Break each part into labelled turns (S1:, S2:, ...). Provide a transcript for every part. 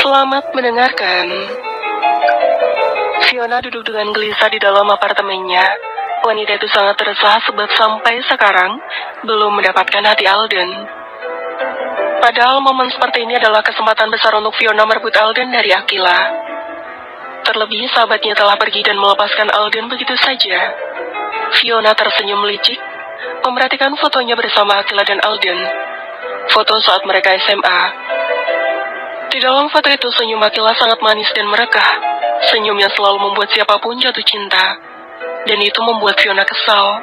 S1: Selamat mendengarkan. Fiona duduk dengan gelisah di dalam apartemennya. Wanita itu sangat resah sebab sampai sekarang belum mendapatkan hati Alden. Padahal momen seperti ini adalah kesempatan besar untuk Fiona merebut Alden dari Akila. Terlebih sahabatnya telah pergi dan melepaskan Alden begitu saja. Fiona tersenyum licik, memperhatikan fotonya bersama Akila dan Alden. Foto saat mereka SMA. Di dalam foto itu senyum Akila sangat manis dan merekah. Senyum yang selalu membuat siapapun jatuh cinta. Dan itu membuat Fiona kesal.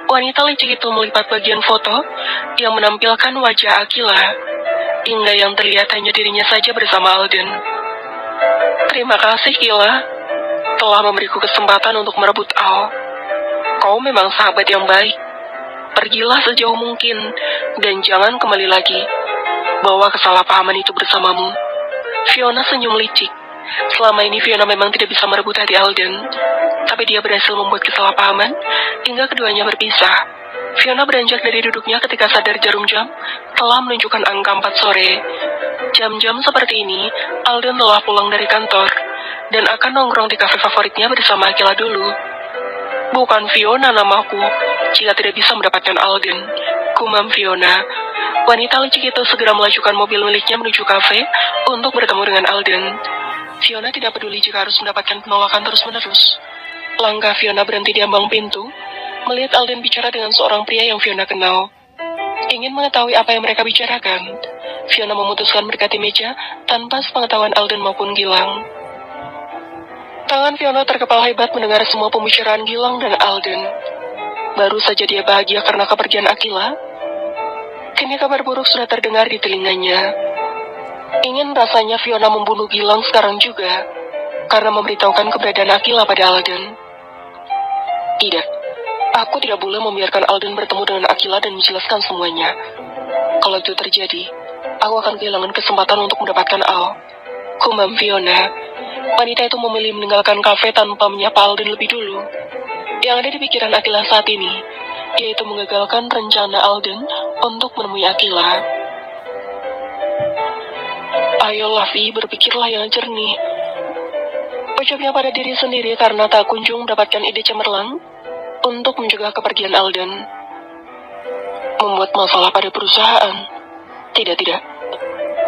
S1: Wanita licik itu melipat bagian foto yang menampilkan wajah Akila, hingga yang terlihat hanya dirinya saja bersama Alden. Terima kasih, Kila, telah memberiku kesempatan untuk merebut Al. Kau memang sahabat yang baik. Pergilah sejauh mungkin, dan jangan kembali lagi. Bawa kesalahpahaman itu bersamamu. Fiona senyum licik. Selama ini Fiona memang tidak bisa merebut hati Alden, tapi dia berhasil membuat kesalahpahaman hingga keduanya berpisah. Fiona beranjak dari duduknya ketika sadar jarum jam telah menunjukkan angka 4 sore. Jam-jam seperti ini, Alden telah pulang dari kantor dan akan nongkrong di kafe favoritnya bersama Akila dulu. Bukan Fiona namaku, jika tidak bisa mendapatkan Alden, gumam Fiona. Wanita licik itu segera melajukan mobil miliknya menuju kafe untuk bertemu dengan Alden. Fiona tidak peduli jika harus mendapatkan penolakan terus-menerus. Langkah Fiona berhenti di ambang pintu, melihat Alden bicara dengan seorang pria yang Fiona kenal. Ingin mengetahui apa yang mereka bicarakan, Fiona memutuskan mendekati meja tanpa sepengetahuan Alden maupun Gilang. Tangan Fiona terkepal hebat mendengar semua pembicaraan Gilang dan Alden. Baru saja dia bahagia karena kepergian Akila, kini kabar buruk sudah terdengar di telinganya. Ingin rasanya Fiona membunuh Gilang sekarang juga, karena memberitahukan keberadaan Akila pada Alden. Tidak, aku tidak boleh membiarkan Alden bertemu dengan Akila dan menjelaskan semuanya. Kalau itu terjadi, aku akan kehilangan kesempatan untuk mendapatkan Al. Gumam Fiona. Wanita itu memilih meninggalkan kafe tanpa menyapa Alden lebih dulu. Yang ada di pikiran Akila saat ini, yaitu mengagalkan rencana Alden untuk menemui Akila. Ayolah, Vi, berpikirlah yang jernih. Ucapnya pada diri sendiri karena tak kunjung mendapatkan ide cemerlang untuk mencegah kepergian Alden. Membuat masalah pada perusahaan. Tidak.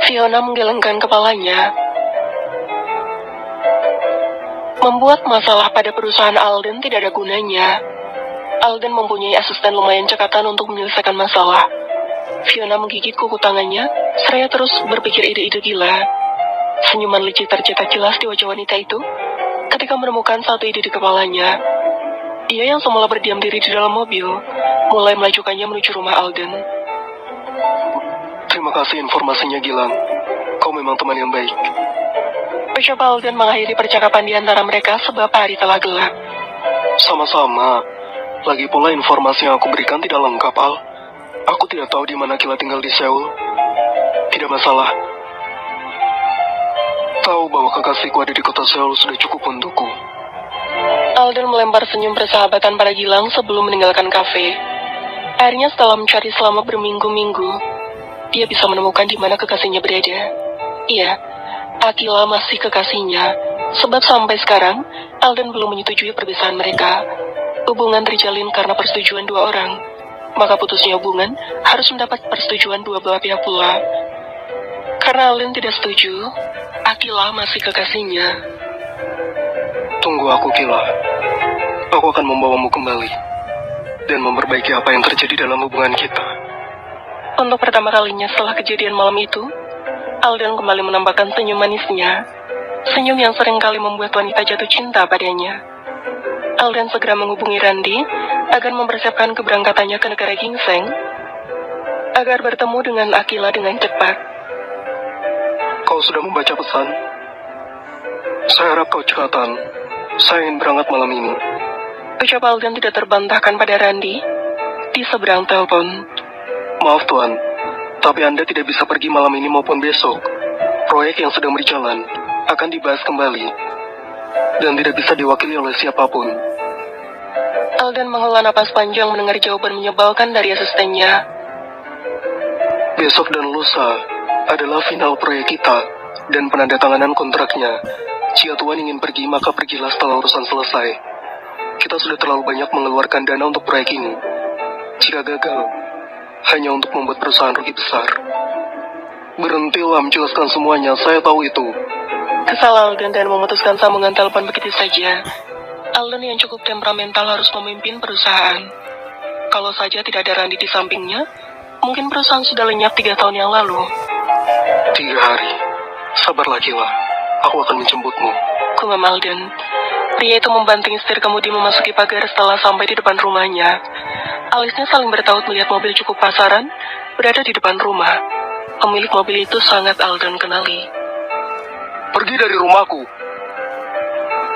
S1: Fiona menggelengkan kepalanya. Membuat masalah pada perusahaan Alden tidak ada gunanya. Alden mempunyai asisten lumayan cekatan untuk menyelesaikan masalah. Fiona menggigit kuku tangannya, seraya terus berpikir ide-ide gila. Senyuman licik tercetak jelas di wajah wanita itu ketika menemukan satu ide di kepalanya. Dia yang semula berdiam diri di dalam mobil, mulai melajukannya menuju rumah Alden.
S2: Terima kasih informasinya, Gilang. Kau memang teman yang baik.
S1: Ucap Alden mengakhiri percakapan di antara mereka sebab hari telah gelap.
S2: Sama-sama. Lagi pula informasi yang aku berikan tidak lengkap, Al. Aku tidak tahu di mana Akila tinggal di Seoul. Tidak masalah. Tahu bahwa kekasihku ada di kota Seoul sudah cukup untukku.
S1: Alden melempar senyum persahabatan pada Gilang sebelum meninggalkan kafe. Akhirnya setelah mencari selama berminggu-minggu, dia bisa menemukan di mana kekasihnya berada. Iya, Akila masih kekasihnya, sebab sampai sekarang Alden belum menyetujui perpisahan mereka. Hubungan terjalin karena persetujuan dua orang, maka putusnya hubungan harus mendapat persetujuan dua belah pihak pula. Karena Alden tidak setuju, Akila masih kekasihnya.
S2: Tunggu aku, Kila. Aku akan membawamu kembali dan memperbaiki apa yang terjadi dalam hubungan kita.
S1: Untuk pertama kalinya setelah kejadian malam itu, Alden kembali menampakkan senyum manisnya. Senyum yang seringkali membuat wanita jatuh cinta padanya. Alden segera menghubungi Randy agar mempersiapkan keberangkatannya ke negara Ginseng, agar bertemu dengan Akila dengan cepat.
S2: Kau sudah membaca pesan? Saya harap kau cekatan. Saya ingin berangkat malam ini.
S1: Ucap Alden tidak terbantahkan pada Randy di seberang telepon.
S2: Maaf Tuan, tapi Anda tidak bisa pergi malam ini maupun besok. Proyek yang sedang berjalan akan dibahas kembali dan tidak bisa diwakili oleh siapapun.
S1: Alden menghela napas panjang mendengar jawaban menyebalkan dari asistennya.
S2: Besok dan lusa adalah final proyek kita dan penandatanganan kontraknya. Jika Tuan ingin pergi, maka pergilah setelah urusan selesai. Kita sudah terlalu banyak mengeluarkan dana untuk proyek ini. Jika gagal, hanya untuk membuat perusahaan rugi besar. Berhentilah menjelaskan semuanya, saya tahu itu.
S1: Kesal Alden dan memutuskan sambungan telepon begitu saja. Alden yang cukup temperamental harus memimpin perusahaan. Kalau saja tidak ada Randy di sampingnya, mungkin perusahaan sudah lenyap 3 tahun yang lalu.
S2: 3 hari. Sabarlah Kila, aku akan menjemputmu.
S1: Gumam Alden. Pria itu membanting setir kemudi memasuki pagar setelah sampai di depan rumahnya. Alisnya saling bertaut melihat mobil cukup pasaran berada di depan rumah. Pemilik mobil itu sangat Alden kenali.
S2: Pergi dari rumahku.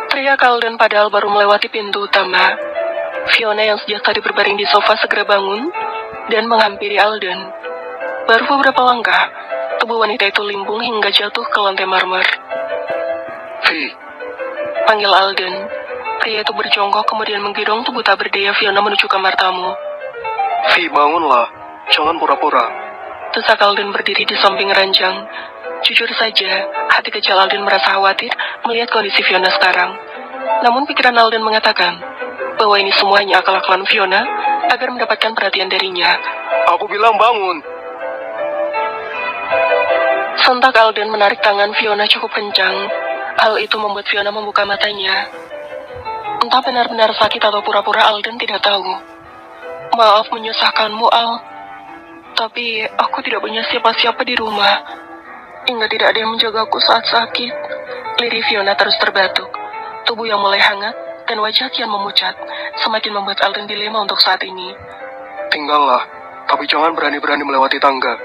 S1: Teriak Alden padahal baru melewati pintu utama. Fiona yang sejak tadi berbaring di sofa segera bangun dan menghampiri Alden. Baru beberapa langkah, tubuh wanita itu limbung hingga jatuh ke lantai marmer.
S2: Vi,
S1: Panggil Alden. Pria itu berjongkok kemudian menggendong tubuh tak berdaya Fiona menuju kamar tamu.
S2: Vi, bangunlah. Jangan pura-pura.
S1: Desak Alden berdiri di samping ranjang. Jujur saja, hati kecil Alden merasa khawatir melihat kondisi Fiona sekarang. Namun pikiran Alden mengatakan bahwa ini semuanya akal-akalan Fiona agar mendapatkan perhatian darinya.
S2: Aku bilang bangun.
S1: Sontak Alden menarik tangan Fiona cukup kencang. Hal itu membuat Fiona membuka matanya. Entah benar-benar sakit atau pura-pura Alden tidak tahu. Maaf menyusahkanmu, Al. Tapi aku tidak punya siapa-siapa di rumah. Hingga tidak ada yang menjagaku saat sakit. Lirik Fiona terus terbatuk. Tubuh yang mulai hangat dan wajah kian memucat semakin membuat Alden dilema untuk saat ini.
S2: Tinggallah, tapi jangan berani-berani melewati tangga.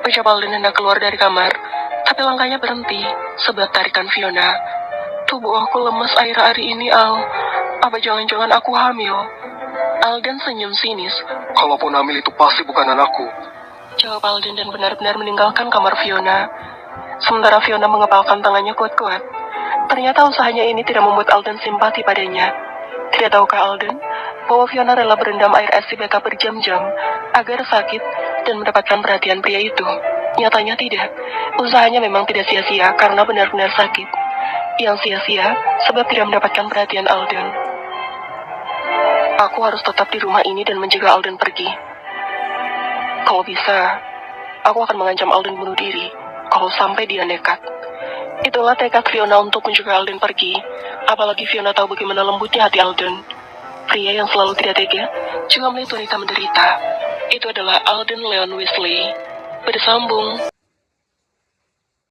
S1: Ucap Alden hendak keluar dari kamar, tapi langkahnya berhenti sebab tarikan Fiona. Tubuh aku lemas akhir-akhir ini, Al. Apa jangan-jangan aku hamil? Alden senyum sinis.
S2: Kalaupun hamil itu pasti bukan anakku.
S1: Jawab Alden dan benar-benar meninggalkan kamar Fiona. Sementara Fiona mengepalkan tangannya kuat-kuat. Ternyata usahanya ini tidak membuat Alden simpati padanya. Tidak tahukah Alden bahwa Fiona rela berendam air es di beka berjam-jam agar sakit dan mendapatkan perhatian pria itu? Nyatanya tidak. Usahanya memang tidak sia-sia karena benar-benar sakit. Yang sia-sia sebab tidak mendapatkan perhatian Alden. Aku harus tetap di rumah ini dan mencegah Alden pergi. Kalau bisa, aku akan mengancam Alden bunuh diri kalau sampai dia nekat. Itulah tekad Fiona untuk mencegah Alden pergi. Apalagi Fiona tahu bagaimana lembutnya hati Alden. Pria yang selalu tidak tega juga melihat wanita menderita. Itu adalah Alden Leon Weasley. Bersambung.